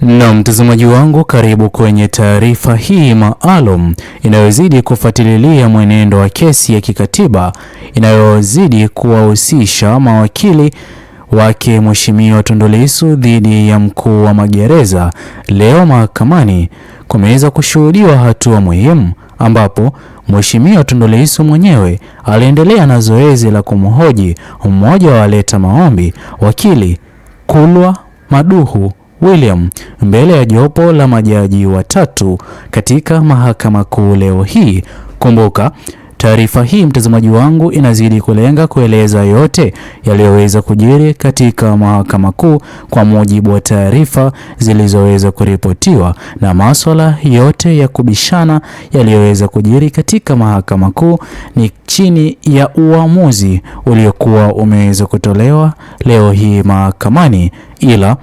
Na mtazamaji wangu, karibu kwenye taarifa hii maalum inayozidi kufuatilia mwenendo wa kesi ya kikatiba inayozidi kuwahusisha mawakili wake Mheshimiwa Tundu Lissu dhidi ya mkuu wa magereza. Leo mahakamani kumeweza kushuhudiwa hatua muhimu ambapo Mheshimiwa Tundu Lissu mwenyewe aliendelea na zoezi la kumhoji mmoja wa waleta maombi, wakili Kulwa Maduhu William, mbele ya jopo la majaji watatu katika mahakama kuu leo hii. Kumbuka taarifa hii mtazamaji wangu inazidi kulenga kueleza yote yaliyoweza kujiri katika mahakama kuu kwa mujibu wa taarifa zilizoweza kuripotiwa na masuala yote ya kubishana yaliyoweza kujiri katika mahakama kuu ni chini ya uamuzi uliokuwa umeweza kutolewa leo hii mahakamani. Ila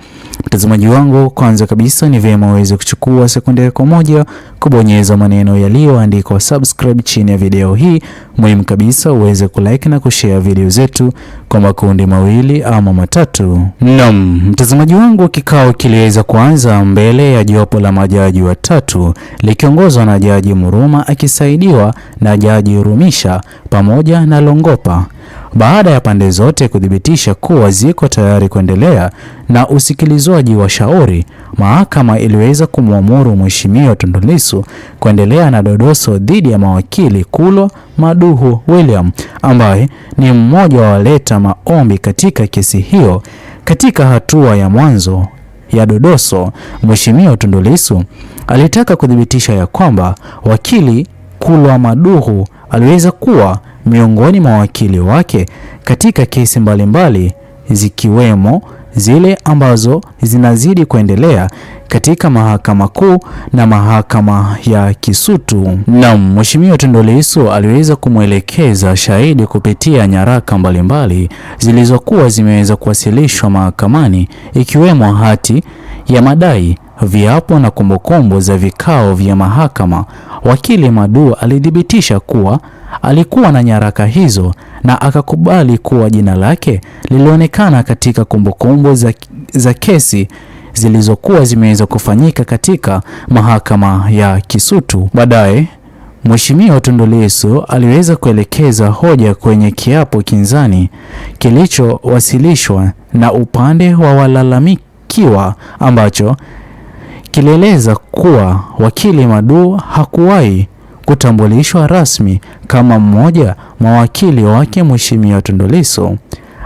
mtazamaji wangu, kwanza kabisa ni vyema uweze kuchukua sekunde moja kubonyeza maneno yaliyoandikwa subscribe chini ya video hii. Muhimu kabisa uweze kulike na kushare video zetu kwa makundi mawili ama matatu. Naam, mtazamaji wangu, kikao kiliweza kuanza mbele ya jopo la majaji watatu likiongozwa na Jaji Muruma akisaidiwa na Jaji Rumisha pamoja na Longopa. Baada ya pande zote kuthibitisha kuwa ziko tayari kuendelea na usikilizwaji wa shauri, mahakama iliweza kumwamuru Mheshimiwa Tundu Lissu kuendelea na dodoso dhidi ya mawakili Kulwa Maduhu William ambaye ni mmoja wa waleta maombi katika kesi hiyo. Katika hatua ya mwanzo ya dodoso, Mheshimiwa Tundu Lissu alitaka kuthibitisha ya kwamba wakili Kulwa Maduhu aliweza kuwa miongoni mwa wakili wake katika kesi mbalimbali zikiwemo zile ambazo zinazidi kuendelea katika mahakama kuu na mahakama ya Kisutu. Na Mheshimiwa Tundu Lissu aliweza kumwelekeza shahidi kupitia nyaraka mbalimbali zilizokuwa zimeweza kuwasilishwa mahakamani ikiwemo hati ya madai, viapo na kumbukumbu za vikao vya mahakama. Wakili Maduhu alithibitisha kuwa alikuwa na nyaraka hizo na akakubali kuwa jina lake lilionekana katika kumbukumbu za kesi zilizokuwa zimeweza kufanyika katika mahakama ya Kisutu. Baadaye Mheshimiwa Tundu Lissu aliweza kuelekeza hoja kwenye kiapo kinzani kilichowasilishwa na upande wa walalamikiwa ambacho kilieleza kuwa wakili Maduhu hakuwahi kutambulishwa rasmi kama mmoja mawakili wake Mheshimiwa Tundu Lissu.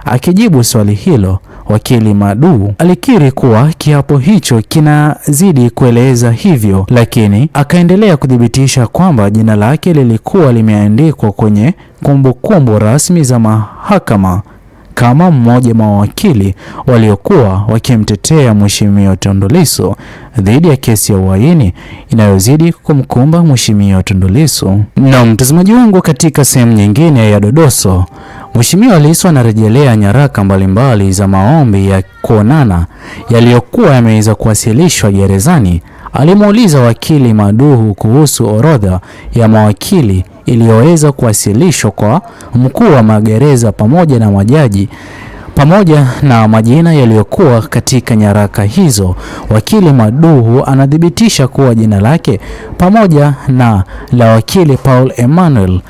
Akijibu swali hilo, wakili Maduhu alikiri kuwa kiapo hicho kinazidi kueleza hivyo, lakini akaendelea kuthibitisha kwamba jina lake lilikuwa limeandikwa kwenye kumbukumbu rasmi za mahakama kama mmoja wa mawakili waliokuwa wakimtetea Mheshimiwa Tundu Lissu dhidi ya kesi ya uhaini inayozidi kumkumba Mheshimiwa Tundu Lissu. Na mtazamaji wangu, katika sehemu nyingine ya dodoso, Mheshimiwa Lissu anarejelea nyaraka mbalimbali za maombi ya kuonana yaliyokuwa yameweza kuwasilishwa gerezani. Alimuuliza wakili Maduhu kuhusu orodha ya mawakili iliyoweza kuwasilishwa kwa mkuu wa magereza pamoja na majaji pamoja na majina yaliyokuwa katika nyaraka hizo. Wakili Maduhu anathibitisha kuwa jina lake pamoja na la wakili Paul Emmanuel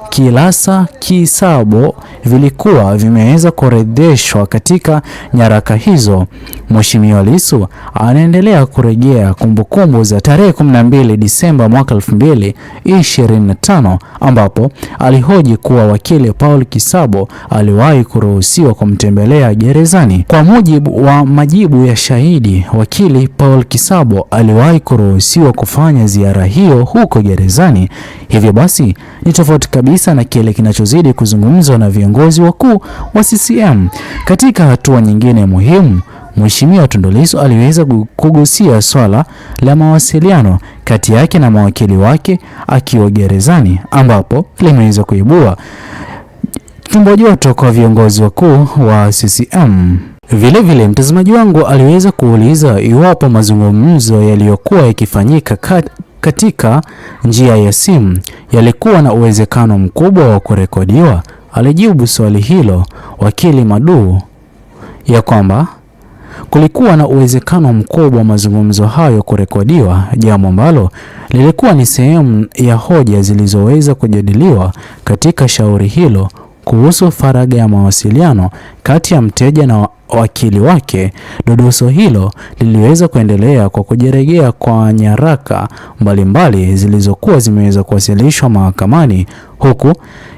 Kilasa Kisabo vilikuwa vimeweza kuorodheshwa katika nyaraka hizo. Mheshimiwa Lissu anaendelea kurejea kumbukumbu za tarehe 12 Disemba mwaka 2025 ambapo alihoji kuwa wakili Paul Kisabo aliwahi kuruhusiwa kumtembelea gerezani. Kwa mujibu wa majibu ya shahidi, wakili Paul Kisabo aliwahi kuruhusiwa kufanya ziara hiyo huko gerezani. Hivyo basi ni tofauti kabisa na kile kinachozidi kuzungumzwa na viongozi wakuu wa CCM. Katika hatua nyingine muhimu, Mheshimiwa Tundu Lissu aliweza kugusia swala la mawasiliano kati yake na mawakili wake akiwa gerezani, ambapo limeweza kuibua tumbo joto kwa viongozi wakuu wa CCM. Vile mtazamaji wangu, aliweza kuuliza iwapo mazungumzo yaliyokuwa yakifanyika katika njia ya simu yalikuwa na uwezekano mkubwa wa kurekodiwa. Alijibu swali hilo wakili Maduhu ya kwamba kulikuwa na uwezekano mkubwa wa mazungumzo hayo kurekodiwa, jambo ambalo lilikuwa ni sehemu ya hoja zilizoweza kujadiliwa katika shauri hilo kuhusu faragha ya mawasiliano kati ya mteja na wakili wake. Dodoso hilo liliweza kuendelea kwa kujerejea kwa nyaraka mbalimbali zilizokuwa zimeweza kuwasilishwa mahakamani, huku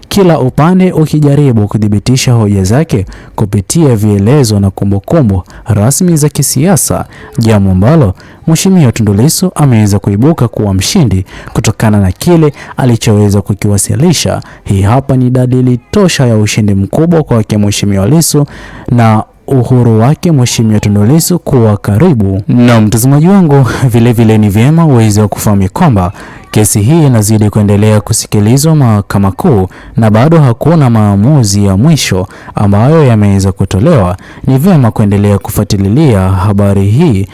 kila upande ukijaribu kudhibitisha hoja zake kupitia vielezo na kumbukumbu rasmi za kisiasa, jambo ambalo Mheshimiwa Tundu Lissu ameweza kuibuka kuwa mshindi kutokana na kile alichoweza kukiwasilisha. Hii hapa ni dalili tosha ya ushindi mkubwa kwa Mheshimiwa Lissu na uhuru wake Mheshimiwa Tundu Lissu kuwa karibu. Na mtazamaji wangu, vile ni vyema uweze kufahamu kwamba kesi hii inazidi kuendelea kusikilizwa Mahakama Kuu na bado hakuna maamuzi ya mwisho ambayo yameweza kutolewa. Ni vyema kuendelea kufuatilia habari hii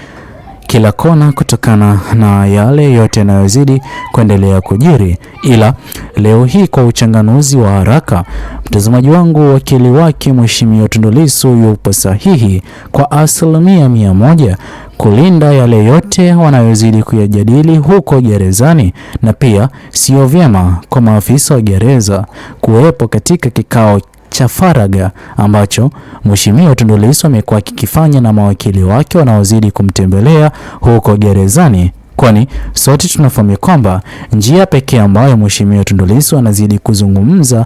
kila kona kutokana na yale yote yanayozidi kuendelea kujiri. Ila leo hii kwa uchanganuzi wa haraka, mtazamaji wangu, wakili wake Mheshimiwa Tundu Lissu yupo sahihi kwa 100% kulinda yale yote wanayozidi kuyajadili huko gerezani, na pia sio vyema kwa maafisa wa gereza kuwepo katika kikao cha faragha ambacho Mheshimiwa Tundu Lissu amekuwa akikifanya na mawakili wake wanaozidi kumtembelea huko gerezani, kwani sote tunafahamu kwamba njia pekee ambayo Mheshimiwa Tundu Lissu anazidi kuzungumza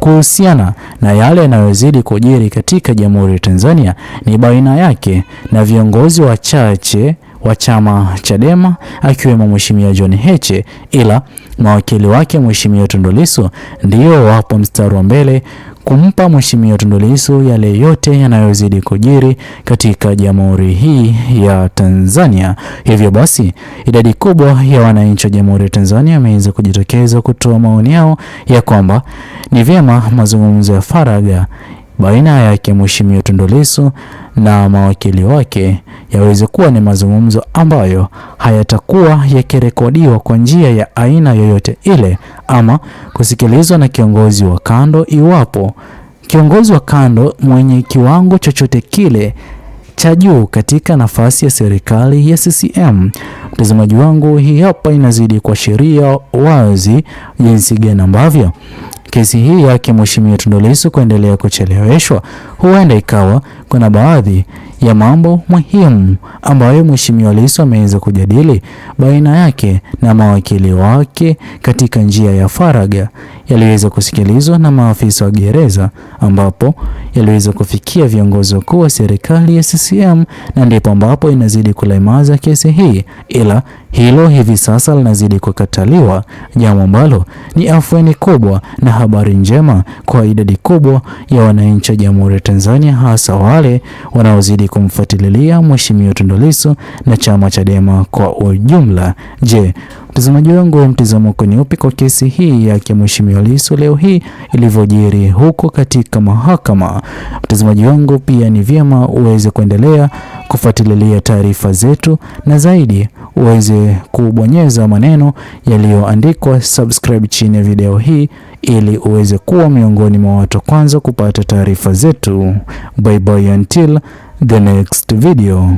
kuhusiana na yale yanayozidi kujiri katika Jamhuri ya Tanzania ni baina yake na viongozi wachache wa chama Chadema akiwemo Mheshimiwa John Heche, ila mawakili wake Mheshimiwa Tundu Lissu ndio wapo mstari wa mbele kumpa Mheshimiwa Tundu Lissu yale yote yanayozidi kujiri katika Jamhuri hii ya Tanzania. Hivyo basi, idadi kubwa ya wananchi wa Jamhuri ya Tanzania wameweza kujitokeza kutoa maoni yao ya kwamba ni vyema mazungumzo ya faragha baina yake Mheshimiwa Tundu Lissu na mawakili wake yaweze kuwa ni mazungumzo ambayo hayatakuwa yakirekodiwa kwa njia ya aina yoyote ile ama kusikilizwa na kiongozi wa kando, iwapo kiongozi wa kando mwenye kiwango chochote kile cha juu katika nafasi ya serikali ya CCM. Mtazamaji wangu, hii hapa inazidi kuashiria wazi jinsi gani ambavyo kesi hii yake Mheshimiwa Tundu Lissu kuendelea kucheleweshwa, huenda ikawa kuna baadhi ya mambo muhimu ambayo Mheshimiwa Lissu ameweza kujadili baina yake na mawakili wake katika njia ya faragha yaliweza kusikilizwa na maafisa wa gereza, ambapo yaliweza kufikia viongozi wakuu wa serikali ya CCM, na ndipo ambapo inazidi kulemaza kesi hii. Ila hilo hivi sasa linazidi kukataliwa, jambo ambalo ni afueni kubwa na habari njema kwa idadi kubwa ya wananchi wa Jamhuri ya Tanzania, hasa wale wanaozidi kumfuatilia Mheshimiwa Tundu Lissu na chama Chadema kwa ujumla. Je, mtazamaji wangu, mtazamo wako ni upi kwa kesi hii ya Mheshimiwa Lissu leo hii ilivyojiri huko katika mahakama? Mtazamaji wangu, pia ni vyema uweze kuendelea kufuatilia taarifa zetu na zaidi uweze kubonyeza maneno yaliyoandikwa subscribe chini ya video hii ili uweze kuwa miongoni mwa watu kwanza kupata taarifa zetu. Bye bye until the next video.